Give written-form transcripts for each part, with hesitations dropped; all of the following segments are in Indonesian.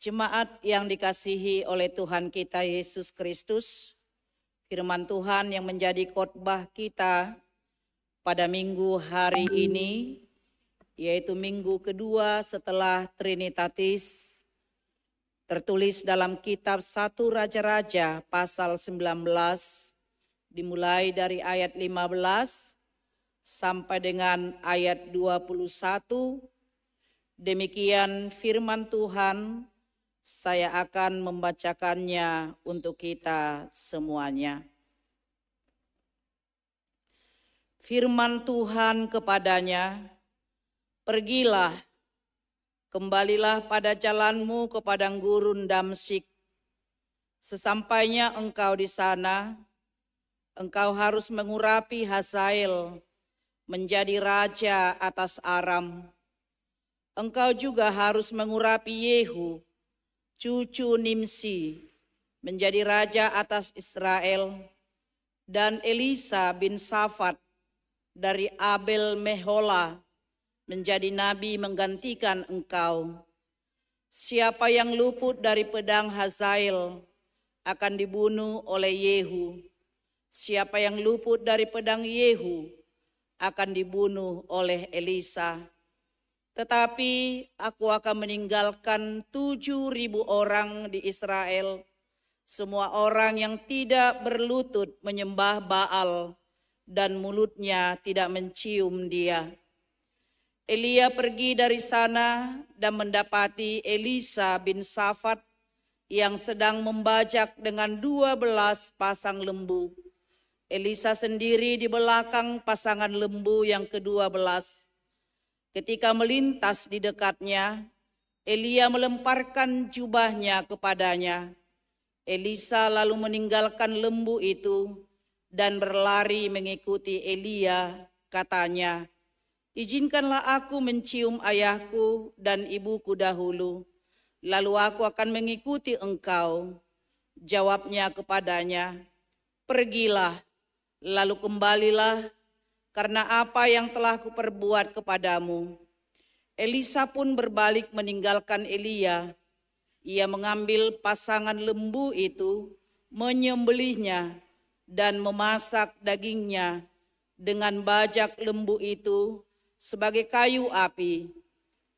Jemaat yang dikasihi oleh Tuhan kita Yesus Kristus, firman Tuhan yang menjadi khotbah kita pada minggu hari ini, yaitu minggu kedua setelah Trinitatis, tertulis dalam kitab 1 Raja-Raja pasal 19, dimulai dari ayat 15 sampai dengan ayat 21. Demikian firman Tuhan. Saya akan membacakannya untuk kita semuanya. Firman Tuhan kepadanya, "Pergilah, kembalilah pada jalanmu ke padang gurun Damsyik. Sesampainya engkau di sana, engkau harus mengurapi Hazael menjadi raja atas Aram. Engkau juga harus mengurapi Yehu, cucu Nimsi, menjadi raja atas Israel, dan Elisa bin Safat dari Abel Mehola menjadi nabi menggantikan engkau. Siapa yang luput dari pedang Hazael akan dibunuh oleh Yehu. Siapa yang luput dari pedang Yehu akan dibunuh oleh Elisa. Tetapi aku akan meninggalkan 7.000 orang di Israel, semua orang yang tidak berlutut menyembah Baal dan mulutnya tidak mencium dia." Elia pergi dari sana dan mendapati Elisa bin Safat yang sedang membajak dengan 12 pasang lembu. Elisa sendiri di belakang pasangan lembu yang ke-12. Ketika melintas di dekatnya, Elia melemparkan jubahnya kepadanya. Elisa lalu meninggalkan lembu itu dan berlari mengikuti Elia. Katanya, "Izinkanlah aku mencium ayahku dan ibuku dahulu, lalu aku akan mengikuti engkau." Jawabnya kepadanya, "Pergilah, lalu kembalilah, karena apa yang telah kuperbuat kepadamu." Elisa pun berbalik meninggalkan Elia. Ia mengambil pasangan lembu itu, menyembelihnya, dan memasak dagingnya dengan bajak lembu itu sebagai kayu api.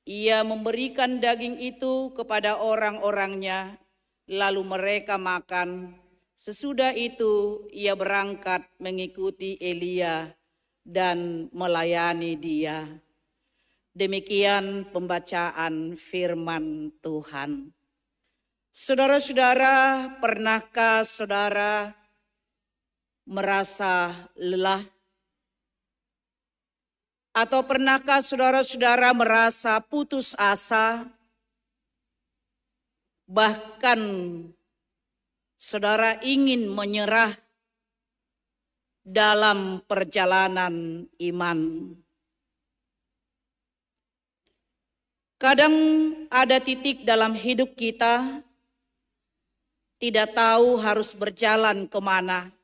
Ia memberikan daging itu kepada orang-orangnya, lalu mereka makan. Sesudah itu ia berangkat mengikuti Elia dan melayani dia. Demikian pembacaan firman Tuhan. Saudara-saudara, pernahkah saudara merasa lelah? Atau pernahkah saudara-saudara merasa putus asa? Bahkan saudara ingin menyerah dalam perjalanan iman. Kadang ada titik dalam hidup kita tidak tahu harus berjalan kemana.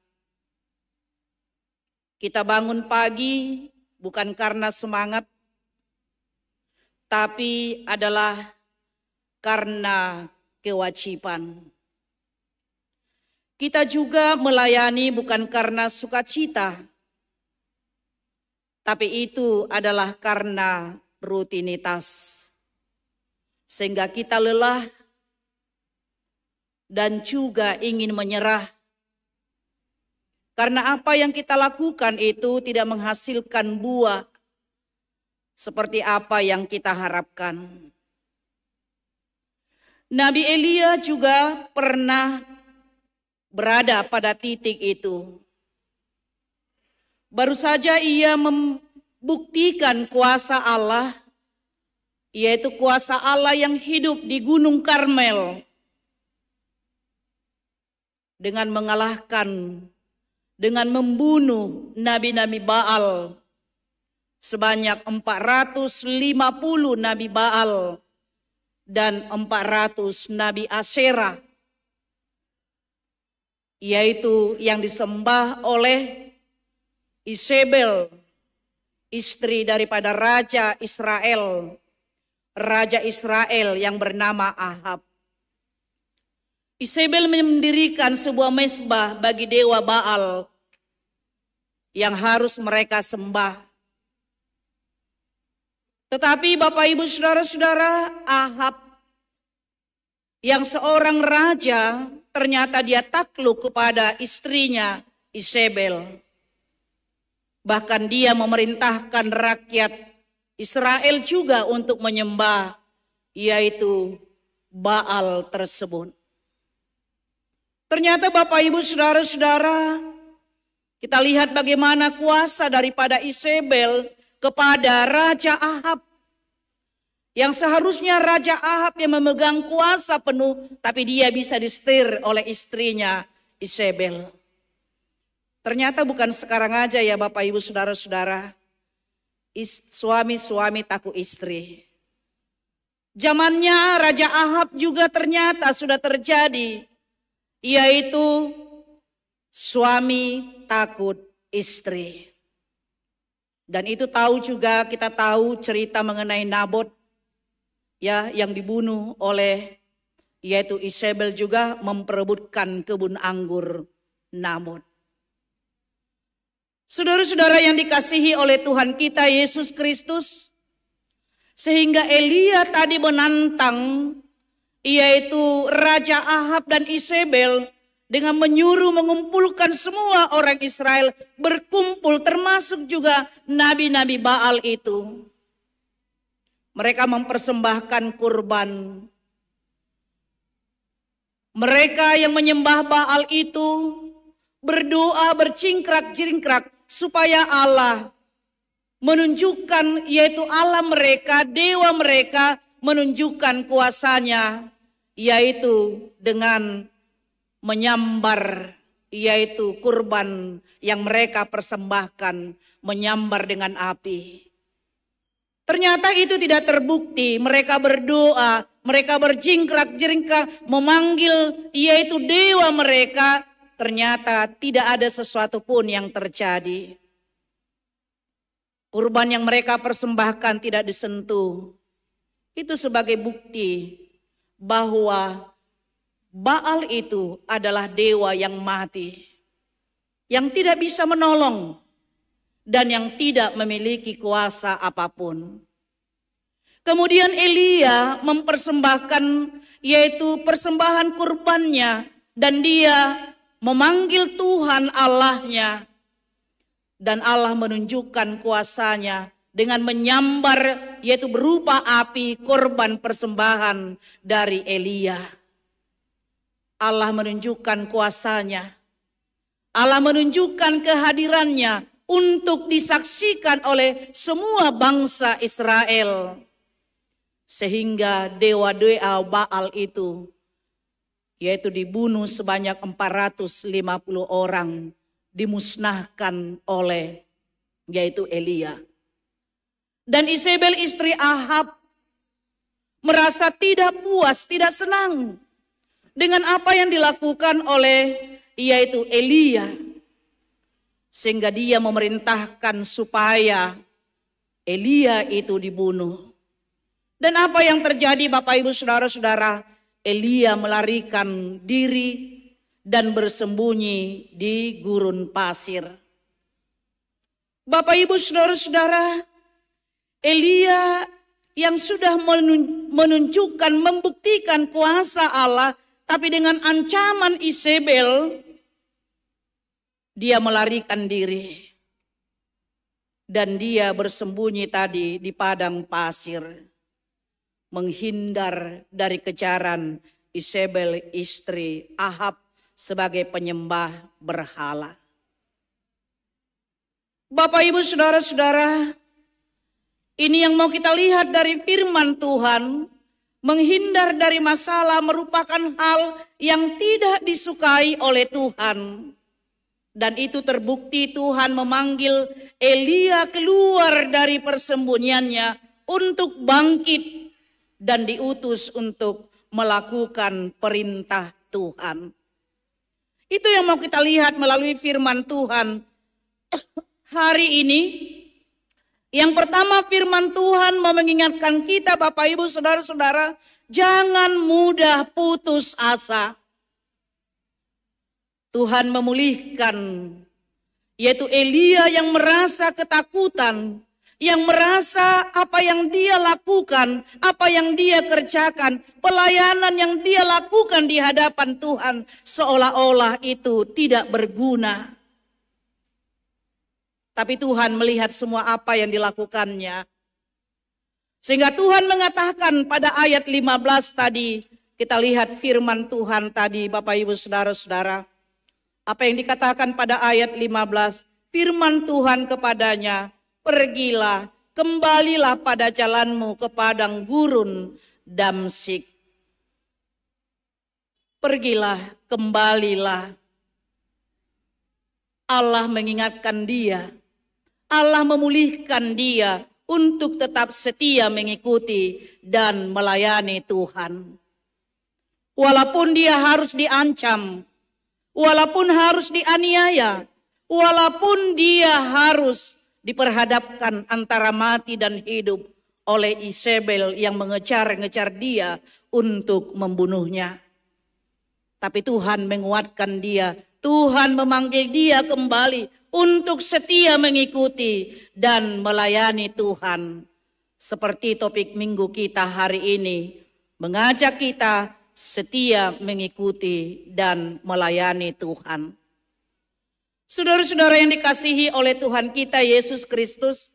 Kita bangun pagi bukan karena semangat, tapi adalah karena kewajiban. Kita juga melayani bukan karena sukacita, tapi itu adalah karena rutinitas. Sehingga kita lelah dan juga ingin menyerah. Karena apa yang kita lakukan itu tidak menghasilkan buah seperti apa yang kita harapkan. Nabi Elia juga pernah berada pada titik itu. Baru saja ia membuktikan kuasa Allah, yaitu kuasa Allah yang hidup di Gunung Karmel, dengan mengalahkan, dengan membunuh nabi-nabi Baal sebanyak 450 nabi Baal dan 400 nabi Asyera, yaitu yang disembah oleh Isabel, istri daripada Raja Israel yang bernama Ahab. Isabel mendirikan sebuah mezbah bagi dewa Baal yang harus mereka sembah. Tetapi Bapak Ibu Saudara-saudara, Ahab yang seorang raja ternyata dia takluk kepada istrinya Isabel. Bahkan dia memerintahkan rakyat Israel juga untuk menyembah yaitu Baal tersebut. Ternyata Bapak Ibu Saudara-saudara, kita lihat bagaimana kuasa daripada Isabel kepada Raja Ahab. Yang seharusnya Raja Ahab yang memegang kuasa penuh, tapi dia bisa disetir oleh istrinya Isabel. Ternyata bukan sekarang aja ya Bapak Ibu Saudara-saudara, suami-suami takut istri. Zamannya Raja Ahab juga ternyata sudah terjadi, yaitu suami takut istri. Dan itu kita tahu cerita mengenai Nabot ya, yang dibunuh oleh yaitu Isabel juga memperebutkan kebun anggur Nabot. Saudara-saudara yang dikasihi oleh Tuhan kita Yesus Kristus, sehingga Elia tadi menantang yaitu Raja Ahab dan Isabel dengan menyuruh mengumpulkan semua orang Israel berkumpul, termasuk juga nabi-nabi Baal itu. Mereka mempersembahkan kurban. Mereka yang menyembah Baal itu berdoa bercingkrak-cingkrak supaya Allah menunjukkan, yaitu Allah mereka, dewa mereka menunjukkan kuasanya, yaitu dengan menyambar, yaitu kurban yang mereka persembahkan, menyambar dengan api. Ternyata itu tidak terbukti. Mereka berdoa, mereka berjingkrak-jingkrak memanggil yaitu dewa mereka. Ternyata tidak ada sesuatu pun yang terjadi. Kurban yang mereka persembahkan tidak disentuh. Itu sebagai bukti bahwa Baal itu adalah dewa yang mati, yang tidak bisa menolong, dan yang tidak memiliki kuasa apapun. Kemudian Elia mempersembahkan yaitu persembahan kurbannya, dan dia memanggil Tuhan Allahnya. Dan Allah menunjukkan kuasanya dengan menyambar yaitu berupa api korban persembahan dari Elia. Allah menunjukkan kuasanya. Allah menunjukkan kehadirannya untuk disaksikan oleh semua bangsa Israel. Sehingga dewa-dewa Baal itu yaitu dibunuh sebanyak 450 orang, dimusnahkan oleh yaitu Elia. Dan Isabel istri Ahab merasa tidak puas, tidak senang dengan apa yang dilakukan oleh yaitu Elia. Sehingga dia memerintahkan supaya Elia itu dibunuh. Dan apa yang terjadi Bapak Ibu Saudara-saudara? Elia melarikan diri dan bersembunyi di gurun pasir. Bapak Ibu Saudara-saudara, Elia yang sudah menunjukkan, membuktikan kuasa Allah, tapi dengan ancaman Isabel, dia melarikan diri. Dan dia bersembunyi tadi di padang pasir, menghindar dari kejaran Isabel istri Ahab sebagai penyembah berhala. Bapak Ibu Saudara-saudara, ini yang mau kita lihat dari firman Tuhan. Menghindar dari masalah merupakan hal yang tidak disukai oleh Tuhan. Dan itu terbukti Tuhan memanggil Elia keluar dari persembunyiannya untuk bangkit dan diutus untuk melakukan perintah Tuhan. Itu yang mau kita lihat melalui firman Tuhan hari ini. Yang pertama, firman Tuhan mau mengingatkan kita Bapak Ibu Saudara-saudara, jangan mudah putus asa. Tuhan memulihkan, yaitu Elia yang merasa ketakutan, yang merasa apa yang dia lakukan, apa yang dia kerjakan, pelayanan yang dia lakukan di hadapan Tuhan seolah-olah itu tidak berguna. Tapi Tuhan melihat semua apa yang dilakukannya. Sehingga Tuhan mengatakan pada ayat 15 tadi, kita lihat firman Tuhan tadi Bapak Ibu Saudara-saudara. Apa yang dikatakan pada ayat 15, firman Tuhan kepadanya, pergilah, kembalilah pada jalanmu ke padang gurun Damsyik. Pergilah, kembalilah. Allah mengingatkan dia, Allah memulihkan dia untuk tetap setia mengikuti dan melayani Tuhan. Walaupun dia harus diancam, walaupun harus dianiaya, walaupun dia harus diperhadapkan antara mati dan hidup oleh Isabel yang mengejar-ngejar dia untuk membunuhnya. Tapi Tuhan menguatkan dia, Tuhan memanggil dia kembali untuk setia mengikuti dan melayani Tuhan. Seperti topik minggu kita hari ini, mengajak kita setia mengikuti dan melayani Tuhan. Saudara-saudara yang dikasihi oleh Tuhan kita Yesus Kristus,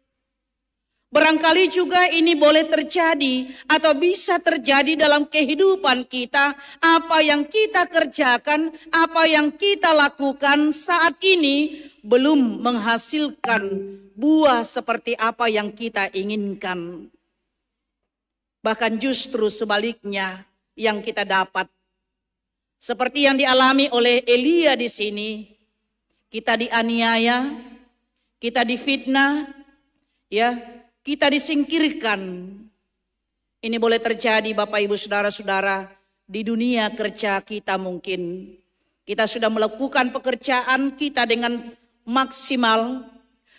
barangkali juga ini boleh terjadi atau bisa terjadi dalam kehidupan kita. Apa yang kita kerjakan, apa yang kita lakukan saat ini belum menghasilkan buah seperti apa yang kita inginkan. Bahkan justru sebaliknya yang kita dapat. Seperti yang dialami oleh Elia di sini. Kita dianiaya, kita difitnah, ya, kita disingkirkan. Ini boleh terjadi Bapak Ibu Saudara-saudara di dunia kerja kita mungkin. Kita sudah melakukan pekerjaan kita dengan maksimal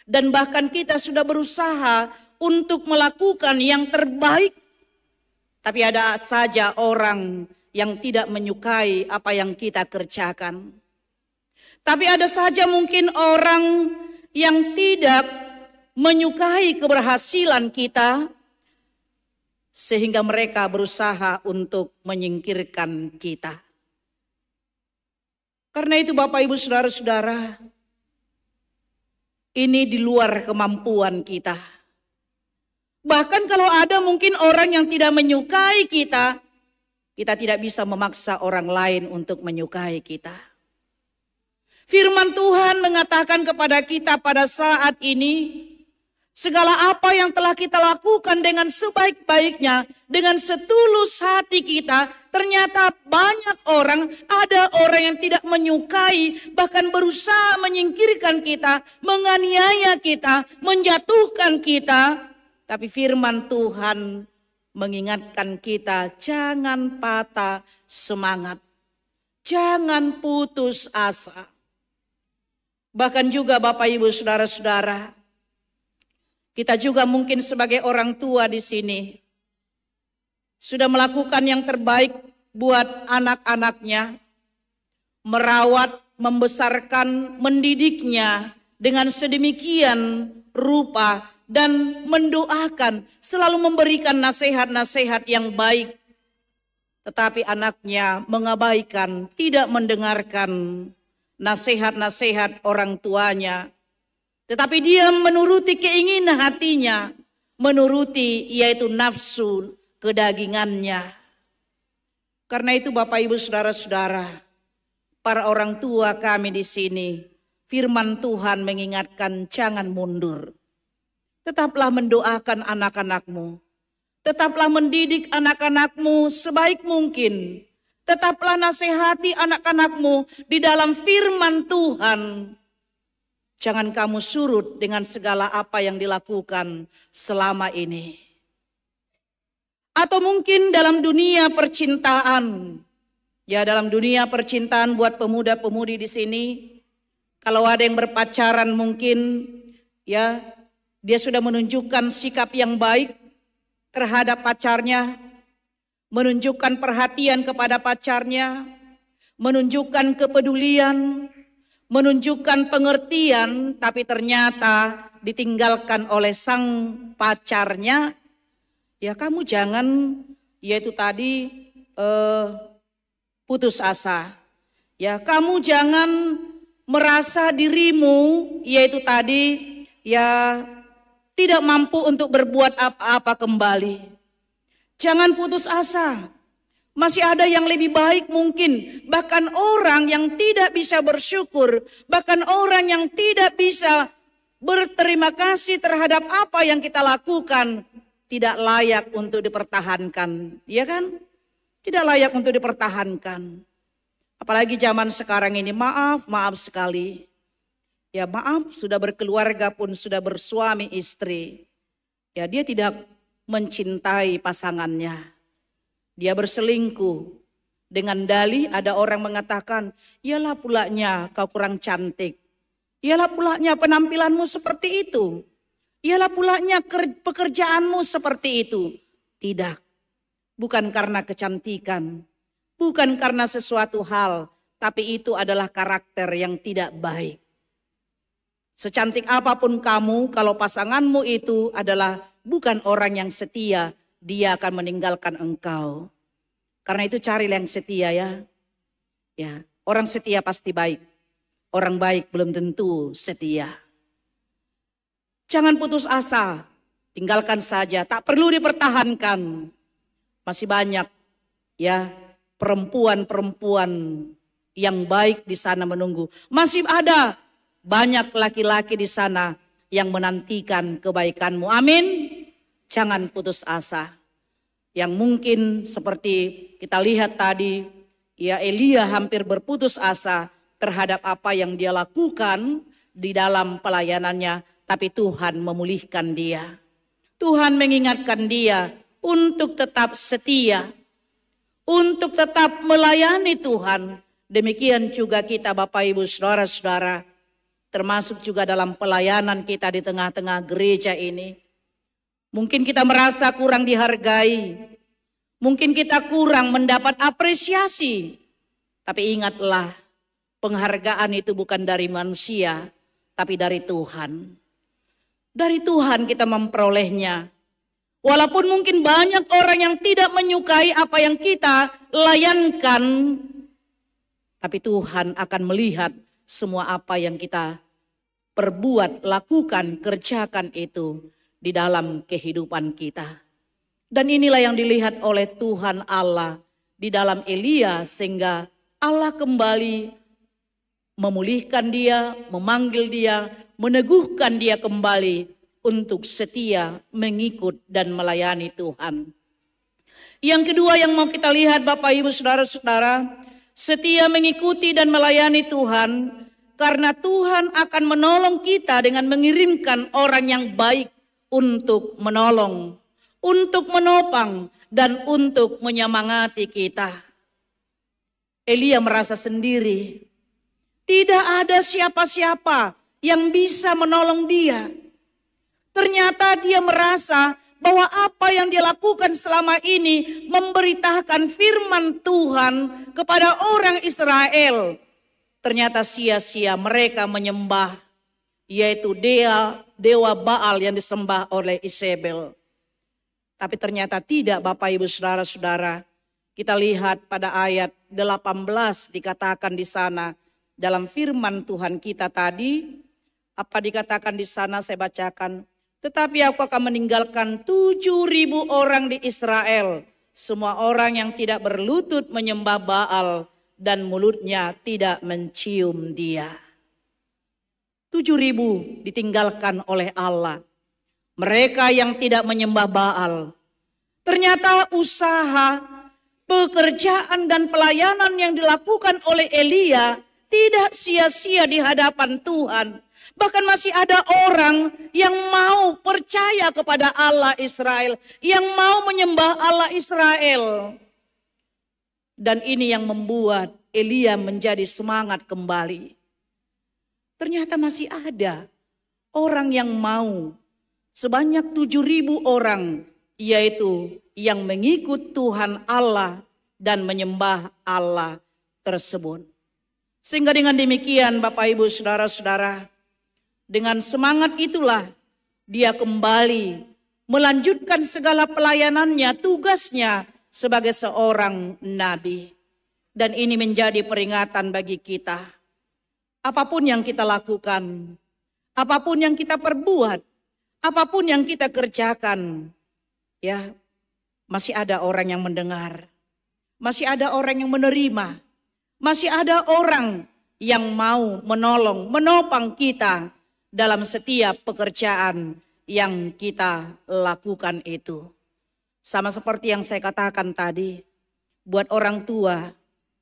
dan bahkan kita sudah berusaha untuk melakukan yang terbaik. Tapi ada saja orang yang tidak menyukai apa yang kita kerjakan. Tapi ada saja mungkin orang yang tidak menyukai keberhasilan kita, sehingga mereka berusaha untuk menyingkirkan kita. Karena itu Bapak Ibu Saudara-saudara, ini di luar kemampuan kita. Bahkan kalau ada mungkin orang yang tidak menyukai kita, kita tidak bisa memaksa orang lain untuk menyukai kita. Firman Tuhan mengatakan kepada kita pada saat ini, segala apa yang telah kita lakukan dengan sebaik-baiknya, dengan setulus hati kita, ternyata banyak orang, ada orang yang tidak menyukai, bahkan berusaha menyingkirkan kita, menganiaya kita, menjatuhkan kita. Tapi firman Tuhan mengingatkan kita, jangan patah semangat, jangan putus asa. Bahkan juga Bapak Ibu Saudara-saudara, kita juga mungkin sebagai orang tua di sini sudah melakukan yang terbaik buat anak-anaknya, merawat, membesarkan, mendidiknya dengan sedemikian rupa dan mendoakan, selalu memberikan nasihat-nasihat yang baik. Tetapi anaknya mengabaikan, tidak mendengarkan nasihat-nasihat orang tuanya. Tetapi dia menuruti keinginan hatinya, menuruti yaitu nafsu kedagingannya. Karena itu Bapak Ibu Saudara-saudara, para orang tua kami di sini, firman Tuhan mengingatkan jangan mundur. Tetaplah mendoakan anak-anakmu, tetaplah mendidik anak-anakmu sebaik mungkin. Tetaplah nasihati anak-anakmu di dalam firman Tuhan. Jangan kamu surut dengan segala apa yang dilakukan selama ini. Atau mungkin dalam dunia percintaan. Ya, dalam dunia percintaan buat pemuda-pemudi di sini. Kalau ada yang berpacaran mungkin ya dia sudah menunjukkan sikap yang baik terhadap pacarnya. Menunjukkan perhatian kepada pacarnya, menunjukkan kepedulian, menunjukkan pengertian, tapi ternyata ditinggalkan oleh sang pacarnya, ya kamu jangan, yaitu tadi putus asa. Ya kamu jangan merasa dirimu, yaitu tadi ya tidak mampu untuk berbuat apa-apa kembali. Jangan putus asa. Masih ada yang lebih baik mungkin. Bahkan orang yang tidak bisa bersyukur, bahkan orang yang tidak bisa berterima kasih terhadap apa yang kita lakukan, tidak layak untuk dipertahankan. Ya kan? Tidak layak untuk dipertahankan. Apalagi zaman sekarang ini, maaf sekali. Ya maaf, sudah berkeluarga pun, sudah bersuami istri. Ya dia tidak mencintai pasangannya. Dia berselingkuh. Dengan dalih ada orang mengatakan, iyalah pulanya kau kurang cantik. Iyalah pulanya penampilanmu seperti itu. Iyalah pulanya pekerjaanmu seperti itu. Tidak. Bukan karena kecantikan. Bukan karena sesuatu hal. Tapi itu adalah karakter yang tidak baik. Secantik apapun kamu, kalau pasanganmu itu adalah bukan orang yang setia, dia akan meninggalkan engkau. Karena itu carilah yang setia ya. Ya, orang setia pasti baik. Orang baik belum tentu setia. Jangan putus asa, tinggalkan saja, tak perlu dipertahankan. Masih banyak ya perempuan-perempuan yang baik di sana menunggu. Masih ada banyak laki-laki di sana yang menantikan kebaikanmu. Amin. Jangan putus asa. Yang mungkin seperti kita lihat tadi, ya Elia hampir berputus asa terhadap apa yang dia lakukan di dalam pelayanannya. Tapi Tuhan memulihkan dia. Tuhan mengingatkan dia untuk tetap setia. Untuk tetap melayani Tuhan. Demikian juga kita Bapak Ibu Saudara-saudara. Termasuk juga dalam pelayanan kita di tengah-tengah gereja ini. Mungkin kita merasa kurang dihargai. Mungkin kita kurang mendapat apresiasi. Tapi ingatlah, penghargaan itu bukan dari manusia, tapi dari Tuhan. Dari Tuhan kita memperolehnya. Walaupun mungkin banyak orang yang tidak menyukai apa yang kita layankan, tapi Tuhan akan melihat semua apa yang kita perbuat, lakukan, kerjakan itu di dalam kehidupan kita. Dan inilah yang dilihat oleh Tuhan Allah di dalam Elia, sehingga Allah kembali memulihkan dia, memanggil dia, meneguhkan dia kembali untuk setia mengikut dan melayani Tuhan. Yang kedua yang mau kita lihat Bapak Ibu Saudara-saudara, setia mengikuti dan melayani Tuhan karena Tuhan akan menolong kita dengan mengirimkan orang yang baik untuk menolong, untuk menopang, dan untuk menyemangati kita. Elia merasa sendiri. Tidak ada siapa-siapa yang bisa menolong dia. Ternyata dia merasa bahwa apa yang dia lakukan selama ini memberitakan firman Tuhan kepada orang Israel. Ternyata sia-sia mereka menyembah, yaitu dewa Baal yang disembah oleh Isabel. Tapi ternyata tidak Bapak Ibu Saudara-saudara. Kita lihat pada ayat 18 dikatakan di sana dalam firman Tuhan kita tadi. Apa dikatakan di sana saya bacakan. Tetapi aku akan meninggalkan 7.000 orang di Israel. Semua orang yang tidak berlutut menyembah Baal dan mulutnya tidak mencium dia. 7.000 ditinggalkan oleh Allah. Mereka yang tidak menyembah Baal. Ternyata usaha, pekerjaan dan pelayanan yang dilakukan oleh Elia tidak sia-sia di hadapan Tuhan. Bahkan masih ada orang yang mau percaya kepada Allah Israel, yang mau menyembah Allah Israel. Dan ini yang membuat Elia menjadi semangat kembali. Ternyata masih ada orang yang mau, sebanyak 7.000 orang, yaitu yang mengikut Tuhan Allah dan menyembah Allah tersebut. Sehingga dengan demikian Bapak Ibu Saudara-saudara, dengan semangat itulah dia kembali melanjutkan segala pelayanannya, tugasnya sebagai seorang nabi. Dan ini menjadi peringatan bagi kita. Apapun yang kita lakukan, apapun yang kita perbuat, apapun yang kita kerjakan, ya masih ada orang yang mendengar, masih ada orang yang menerima, masih ada orang yang mau menolong, menopang kita dalam setiap pekerjaan yang kita lakukan itu. Sama seperti yang saya katakan tadi, buat orang tua,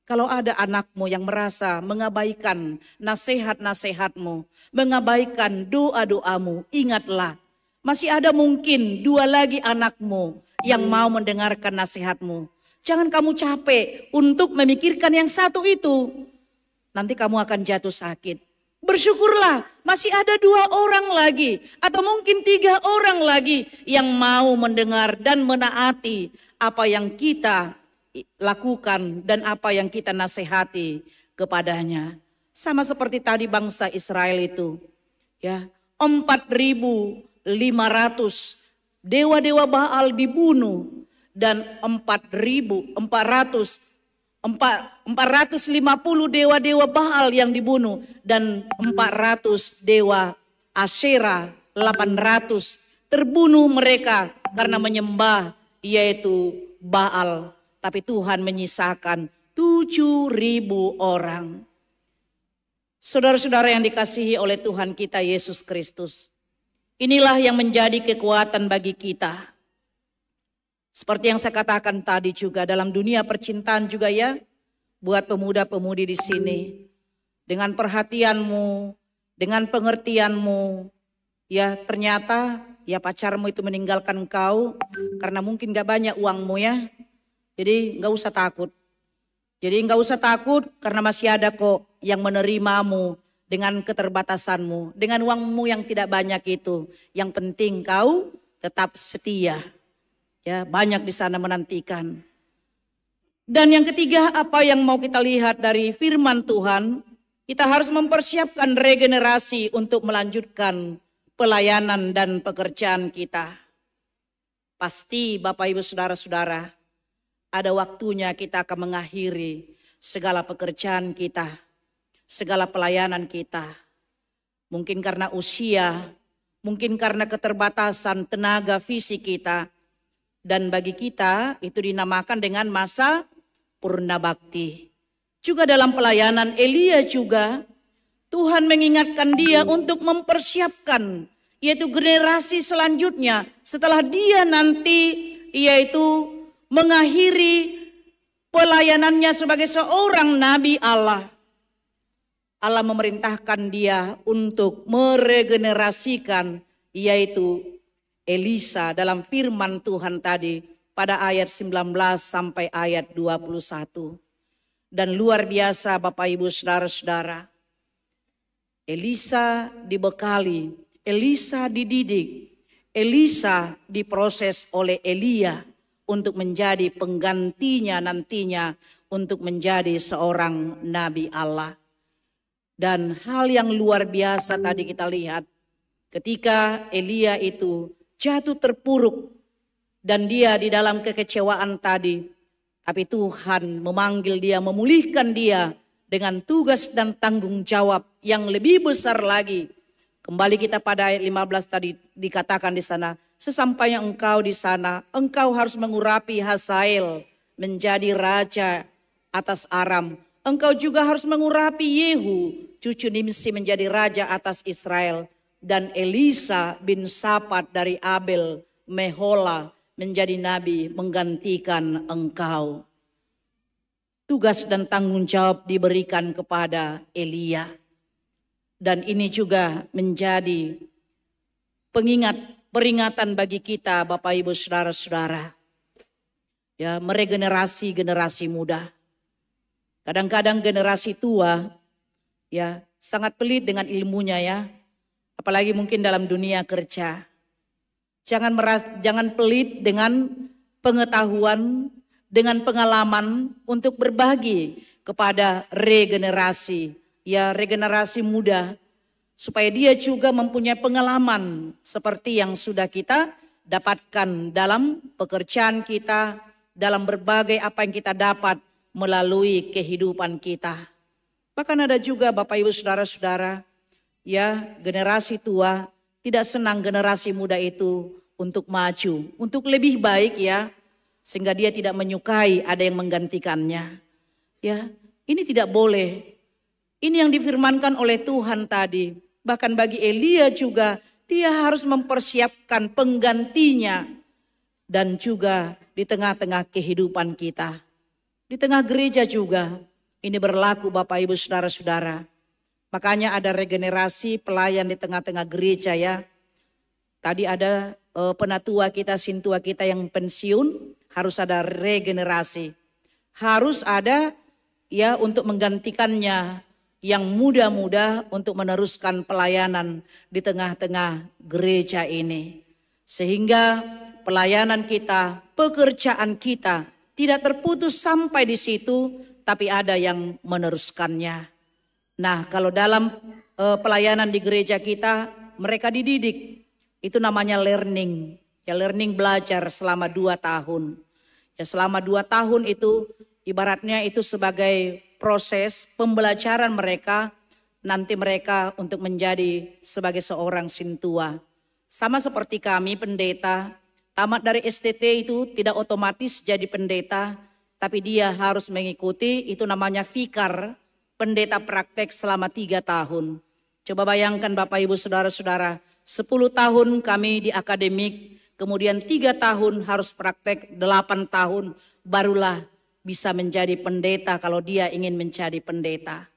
kalau ada anakmu yang merasa mengabaikan nasihat-nasihatmu, mengabaikan doa-doamu, ingatlah, masih ada mungkin 2 lagi anakmu yang mau mendengarkan nasihatmu. Jangan kamu capek untuk memikirkan yang satu itu. Nanti kamu akan jatuh sakit. Bersyukurlah masih ada 2 orang lagi atau mungkin 3 orang lagi yang mau mendengar dan menaati apa yang kita lakukan dan apa yang kita nasihati kepadanya. Sama seperti tadi bangsa Israel itu. Ya, 4.500 dewa-dewa Baal dibunuh. Dan 450 dewa-dewa Baal yang dibunuh. Dan 400 dewa Asyera, 800 terbunuh mereka karena menyembah yaitu Baal. Tapi Tuhan menyisakan 7.000 orang. Saudara-saudara yang dikasihi oleh Tuhan kita Yesus Kristus. Inilah yang menjadi kekuatan bagi kita. Seperti yang saya katakan tadi juga dalam dunia percintaan juga ya, buat pemuda-pemudi di sini. Dengan perhatianmu, dengan pengertianmu, ya ternyata ya pacarmu itu meninggalkan engkau karena mungkin gak banyak uangmu ya. Jadi gak usah takut. Jadi gak usah takut karena masih ada kok yang menerimamu dengan keterbatasanmu. Dengan uangmu yang tidak banyak itu. Yang penting kau tetap setia. Ya, banyak di sana menantikan. Dan yang ketiga, apa yang mau kita lihat dari firman Tuhan, kita harus mempersiapkan regenerasi untuk melanjutkan pelayanan dan pekerjaan kita. Pasti Bapak Ibu Saudara-saudara, ada waktunya kita akan mengakhiri segala pekerjaan kita, segala pelayanan kita. Mungkin karena usia, mungkin karena keterbatasan tenaga fisik kita. Dan bagi kita itu dinamakan dengan masa purna bakti. Juga dalam pelayanan Elia juga Tuhan mengingatkan dia untuk mempersiapkan yaitu generasi selanjutnya setelah dia nanti yaitu mengakhiri pelayanannya sebagai seorang nabi Allah. Allah memerintahkan dia untuk meregenerasikan yaitu Elisa dalam firman Tuhan tadi pada ayat 19 sampai ayat 21. Dan luar biasa Bapak Ibu Saudara-saudara. Elisa dibekali, Elisa dididik, Elisa diproses oleh Elia untuk menjadi penggantinya nantinya untuk menjadi seorang nabi Allah. Dan hal yang luar biasa tadi kita lihat ketika Elia itu jatuh terpuruk dan dia di dalam kekecewaan tadi. Tapi Tuhan memanggil dia, memulihkan dia dengan tugas dan tanggung jawab yang lebih besar lagi. Kembali kita pada ayat 15 tadi dikatakan di sana. Sesampainya engkau di sana, engkau harus mengurapi Hazael menjadi raja atas Aram. Engkau juga harus mengurapi Yehu, cucu Nimsi menjadi raja atas Israel. Dan Elisa bin Safat dari Abel Mehola menjadi nabi menggantikan engkau. Tugas dan tanggung jawab diberikan kepada Elia. Dan ini juga menjadi peringatan bagi kita Bapak Ibu Saudara-saudara. Ya, meregenerasi generasi muda. Kadang-kadang generasi tua ya sangat pelit dengan ilmunya ya. Apalagi mungkin dalam dunia kerja. Jangan pelit dengan pengetahuan, dengan pengalaman untuk berbagi kepada regenerasi, ya regenerasi muda, supaya dia juga mempunyai pengalaman seperti yang sudah kita dapatkan dalam pekerjaan kita, dalam berbagai apa yang kita dapat melalui kehidupan kita. Bahkan ada juga Bapak Ibu Saudara-saudara, ya generasi tua tidak senang generasi muda itu untuk maju, untuk lebih baik ya, sehingga dia tidak menyukai ada yang menggantikannya. Ya, ini tidak boleh. Ini yang difirmankan oleh Tuhan tadi. Bahkan bagi Elia juga dia harus mempersiapkan penggantinya. Dan juga di tengah-tengah kehidupan kita. Di tengah gereja juga ini berlaku Bapak Ibu Saudara-saudara. Makanya ada regenerasi pelayan di tengah-tengah gereja ya. Tadi ada penatua kita, sintua kita yang pensiun, harus ada regenerasi. Harus ada ya untuk menggantikannya yang muda-muda untuk meneruskan pelayanan di tengah-tengah gereja ini. Sehingga pelayanan kita, pekerjaan kita tidak terputus sampai di situ, tapi ada yang meneruskannya. Nah, kalau dalam pelayanan di gereja kita, mereka dididik. Itu namanya learning. Ya learning belajar selama 2 tahun. Ya selama 2 tahun itu ibaratnya itu sebagai proses pembelajaran mereka, nanti mereka untuk menjadi sebagai seorang sintua. Sama seperti kami pendeta, tamat dari STT itu tidak otomatis jadi pendeta, tapi dia harus mengikuti itu namanya fikar, pendeta praktek selama 3 tahun. Coba bayangkan Bapak Ibu Saudara-saudara, 10 tahun kami di akademik, kemudian 3 tahun harus praktek, 8 tahun barulah bisa menjadi pendeta kalau dia ingin menjadi pendeta.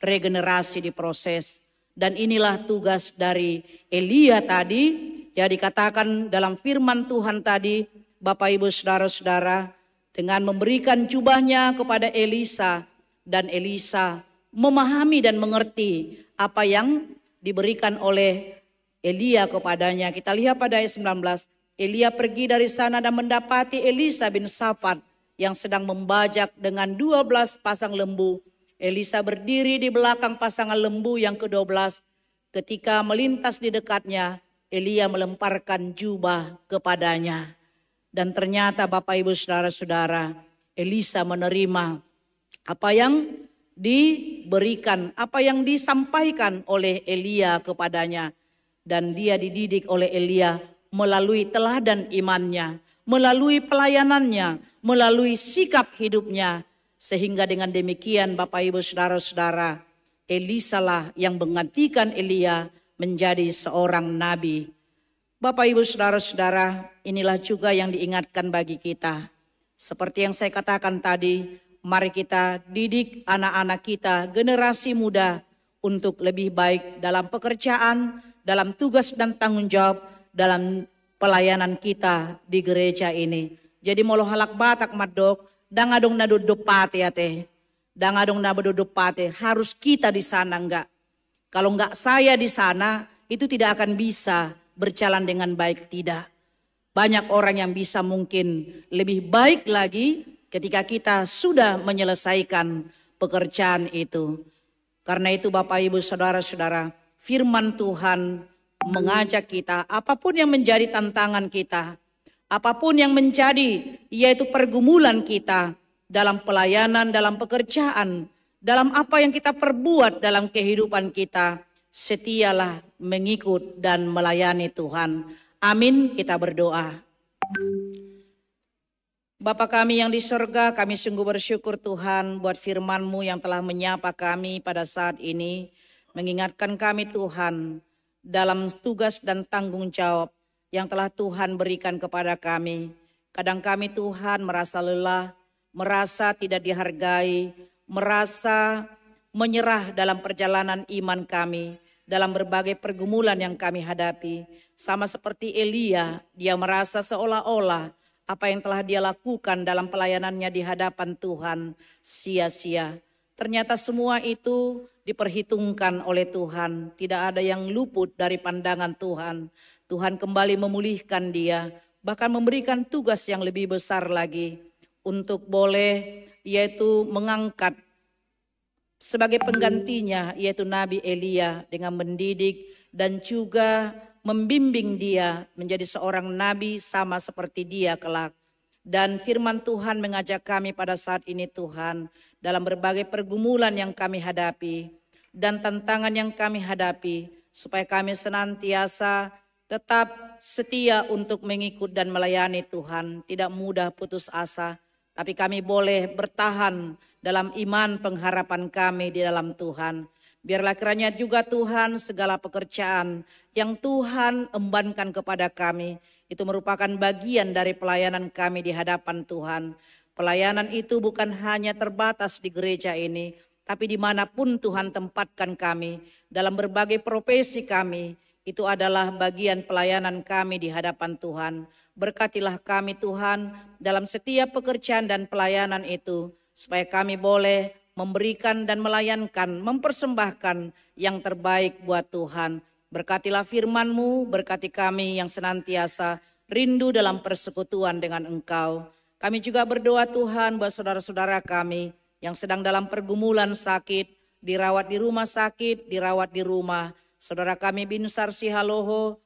Regenerasi diproses. Dan inilah tugas dari Elia tadi, ya dikatakan dalam firman Tuhan tadi, Bapak Ibu Saudara-saudara, dengan memberikan jubahnya kepada Elisa, dan Elisa memahami dan mengerti apa yang diberikan oleh Elia kepadanya. Kita lihat pada ayat 19, Elia pergi dari sana dan mendapati Elisa bin Safat yang sedang membajak dengan 12 pasang lembu. Elisa berdiri di belakang pasangan lembu yang ke-12. Ketika melintas di dekatnya, Elia melemparkan jubah kepadanya. Dan ternyata Bapak Ibu Saudara-saudara, Elisa menerima apa yang diberikan, apa yang disampaikan oleh Elia kepadanya. Dan dia dididik oleh Elia melalui teladan imannya, melalui pelayanannya, melalui sikap hidupnya. Sehingga dengan demikian Bapak Ibu Saudara-saudara, Elisa lah yang menggantikan Elia menjadi seorang nabi. Bapak Ibu Saudara-saudara, inilah juga yang diingatkan bagi kita. Seperti yang saya katakan tadi, mari kita didik anak-anak kita, generasi muda untuk lebih baik dalam pekerjaan, dalam tugas dan tanggung jawab, dalam pelayanan kita di gereja ini. Jadi molo halak batak madok, dangadong naduduk pate ya teh. Dangadong naduduk pate, harus kita di sana enggak. Kalau enggak saya di sana, itu tidak akan bisa berjalan dengan baik, tidak. Banyak orang yang bisa mungkin lebih baik lagi ketika kita sudah menyelesaikan pekerjaan itu. Karena itu Bapak Ibu Saudara-saudara, firman Tuhan mengajak kita, apapun yang menjadi tantangan kita, apapun yang menjadi yaitu pergumulan kita dalam pelayanan, dalam pekerjaan, dalam apa yang kita perbuat dalam kehidupan kita, setialah mengikut dan melayani Tuhan. Amin, kita berdoa. Bapa kami yang di surga, kami sungguh bersyukur Tuhan buat firman-Mu yang telah menyapa kami pada saat ini. Mengingatkan kami Tuhan dalam tugas dan tanggung jawab yang telah Tuhan berikan kepada kami. Kadang kami Tuhan merasa lelah, merasa tidak dihargai, merasa menyerah dalam perjalanan iman kami, dalam berbagai pergumulan yang kami hadapi. Sama seperti Elia, dia merasa seolah-olah apa yang telah dia lakukan dalam pelayanannya di hadapan Tuhan sia-sia. Ternyata semua itu diperhitungkan oleh Tuhan. Tidak ada yang luput dari pandangan Tuhan. Tuhan kembali memulihkan dia. Bahkan memberikan tugas yang lebih besar lagi. Untuk boleh yaitu mengangkat sebagai penggantinya, yaitu Nabi Elia, dengan mendidik dan juga membimbing dia menjadi seorang nabi sama seperti dia kelak. Dan firman Tuhan mengajak kami pada saat ini Tuhan, dalam berbagai pergumulan yang kami hadapi dan tantangan yang kami hadapi, supaya kami senantiasa tetap setia untuk mengikut dan melayani Tuhan. Tidak mudah putus asa, tapi kami boleh bertahan dalam iman pengharapan kami di dalam Tuhan. Biarlah kiranya juga Tuhan segala pekerjaan yang Tuhan embankan kepada kami, itu merupakan bagian dari pelayanan kami di hadapan Tuhan. Pelayanan itu bukan hanya terbatas di gereja ini, tapi dimanapun Tuhan tempatkan kami, dalam berbagai profesi kami, itu adalah bagian pelayanan kami di hadapan Tuhan. Berkatilah kami Tuhan dalam setiap pekerjaan dan pelayanan itu, supaya kami boleh memberikan dan melayankan, mempersembahkan yang terbaik buat Tuhan. Berkatilah firman-Mu, berkati kami yang senantiasa rindu dalam persekutuan dengan Engkau. Kami juga berdoa Tuhan buat saudara-saudara kami yang sedang dalam pergumulan sakit, dirawat di rumah sakit, dirawat di rumah. Saudara kami Binsar Sihaloho,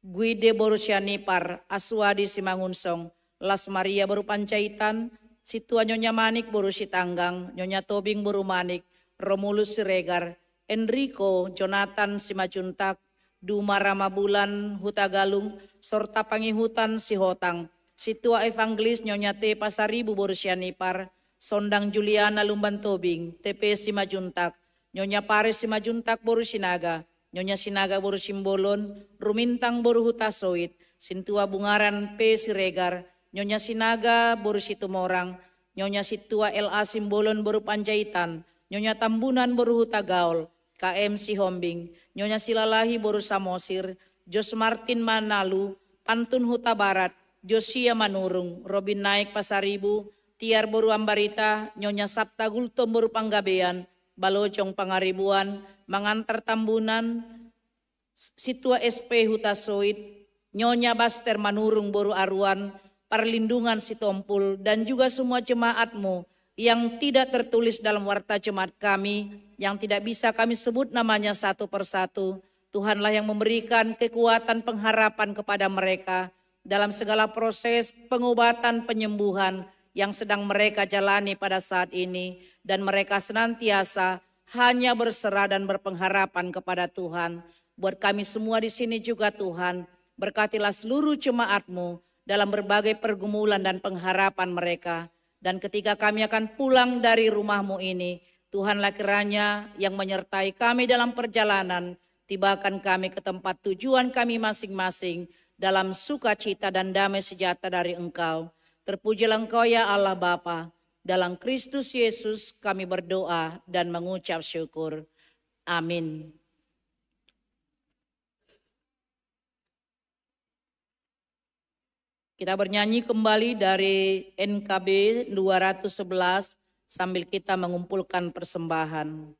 Guide Borusianipar, Aswadi Simangunsong, Las Maria Boru Pancaitan, Situa Nyonya Manik Boru Sitanggang, Nyonya Tobing Boru Manik, Romulus Siregar, Enrico Jonathan Simajuntak, Duma Ramabulan Hutagalung, Sorta Pangihutan Sihotang, Situa Evangelis Nyonya T Pasaribu Boru Sianipar, Sondang Juliana Lumban Tobing, TP Simajuntak, Nyonya Paris Simajuntak Boru Sinaga, Nyonya Sinaga Boru Simbolon, Rumintang Boru Hutasoit, Sintua Bungaran P Siregar, Nyonya Sinaga Boru Situmorang, Nyonya Situa LA Simbolon Boru Panjaitan, Nyonya Tambunan Boru Hutagaol, KM Sihombing, Nyonya Silalahi Boru Samosir, Jos Martin Manalu, Pantun Huta Barat, Josia Manurung, Robin Naik Pasaribu, Tiar Boru Ambarita, Nyonya Sabta Gultom Boru Panggabean, Balocong Pangaribuan, Mangantar Tambunan, Situa SP Hutasoit, Nyonya Baster Manurung Boru Aruan, Perlindungan Sitompul, dan juga semua jemaat-Mu yang tidak tertulis dalam warta jemaat kami, yang tidak bisa kami sebut namanya satu persatu. Tuhanlah yang memberikan kekuatan pengharapan kepada mereka dalam segala proses pengobatan penyembuhan yang sedang mereka jalani pada saat ini, dan mereka senantiasa hanya berserah dan berpengharapan kepada Tuhan. Buat kami semua di sini juga Tuhan, berkatilah seluruh jemaat-Mu dalam berbagai pergumulan dan pengharapan mereka. Dan ketika kami akan pulang dari rumah-Mu ini, Tuhanlah kiranya yang menyertai kami dalam perjalanan, tibakan kami ke tempat tujuan kami masing-masing dalam sukacita dan damai sejahtera dari Engkau. Terpujilah Engkau ya Allah Bapa. Dalam Kristus Yesus kami berdoa dan mengucap syukur. Amin. Kita bernyanyi kembali dari NKB 211 sambil kita mengumpulkan persembahan.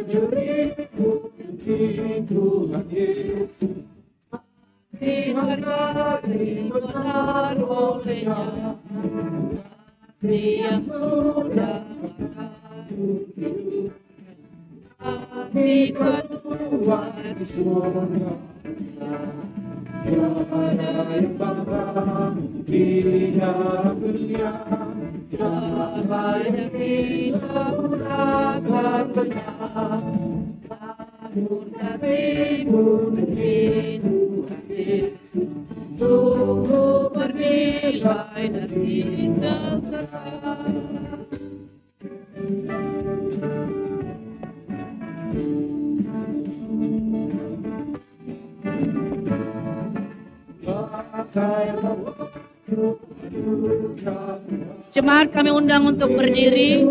Juriku Tuhan Yesus, dihargai benar olehnya, kasih yang sudah hati Tuhan di surga. Tiada yang bangga di dalam dunia, tiada yang tidak murahkan lenyap. Namun kasih-Mu demi Tuhan Yesus, sungguh bernilai dan indah kekal. Jemaat kami undang untuk berdiri.